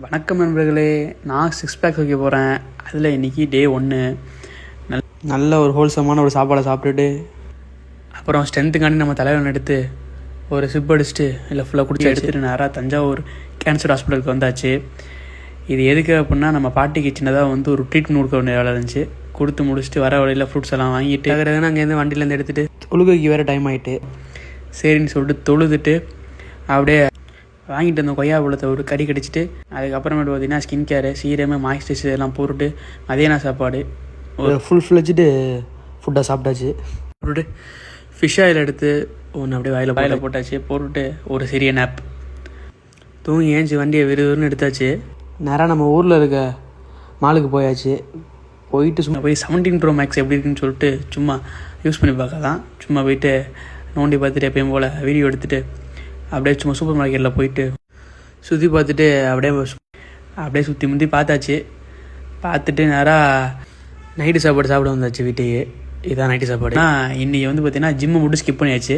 வணக்கம் நண்பர்களே, நான் 6 பேக் வைக்க போகிறேன். அதில் இன்றைக்கி டே 1. நல்ல ஒரு ஹோல்சமான ஒரு சாப்பாடை சாப்பிட்டுட்டு அப்புறம் ஸ்ட்ரென்த்துக்காண்டி நம்ம தலைவன் எடுத்து ஒரு சிப் அடிச்சுட்டு இல்லை ஃபுல்லாக குடிச்சு எடுத்துகிட்டு நேராக தஞ்சாவூர் கேன்சர் ஹாஸ்பிட்டலுக்கு வந்தாச்சு. இது எதுக்கு அப்படின்னா, நம்ம பாட்டிக்கு சின்னதாக ஒரு ட்ரீட்மெண்ட் கொடுக்க வேண்டிய வேலை இருந்துச்சு. கொடுத்து முடிச்சுட்டு வர வழியில் ஃப்ரூட்ஸ் எல்லாம் வாங்கிட்டு அங்கேருந்து வண்டியிலேருந்து எடுத்துகிட்டு தொழுகைக்கு வேறு டைம் ஆகிட்டு சரின்னு சொல்லிட்டு தொழுதுட்டு அப்படியே வாங்கிட்டு வந்த கொய்யா பழத்தை ஒரு கறி கடிச்சிட்டு அதுக்கப்புறமேட்டு பார்த்தீங்கன்னா ஸ்கின் கேரு, சீரமு, மாய்ஸ்சரைசர் எல்லாம் போட்டுட்டு மதியான சாப்பாடு ஒரு ஃபுல் ஃப்ளெஜ்டு ஃபுட்டாக சாப்பிட்டாச்சு. போட்டுட்டு ஃபிஷ் ஆயில் எடுத்து ஒன்று அப்படியே வாயில் போட்டாச்சு. போட்டுட்டு ஒரு சிறிய நேப் தூங்கி ஏஞ்சி வண்டியை விறுவிறுன்னு எடுத்தாச்சு. நேராக நம்ம ஊரில் இருக்க மாலுக்கு போயாச்சு. போயிட்டு சும்மா போய் 17 Pro Max எப்படி இருக்குன்னு சொல்லிட்டு சும்மா யூஸ் பண்ணி பார்க்கலாம். சும்மா போயிட்டு நோண்டி பார்த்துட்டு எப்பயும் போல் வீடியோ எடுத்துகிட்டு அப்படியே சும்மா சூப்பர் மார்க்கெட்டில் போயிட்டு சுற்றி பார்த்துட்டு அப்படியே சுற்றி முற்றி பார்த்தாச்சு. பார்த்துட்டு நேராக நைட்டு சாப்பாடு சாப்பிட வந்தாச்சு வீட்டுக்கு. இதுதான் நைட்டு சாப்பாடு. இன்றைக்கி பார்த்தீங்கன்னா ஜிம்மை மட்டும் ஸ்கிப் பண்ணியாச்சு.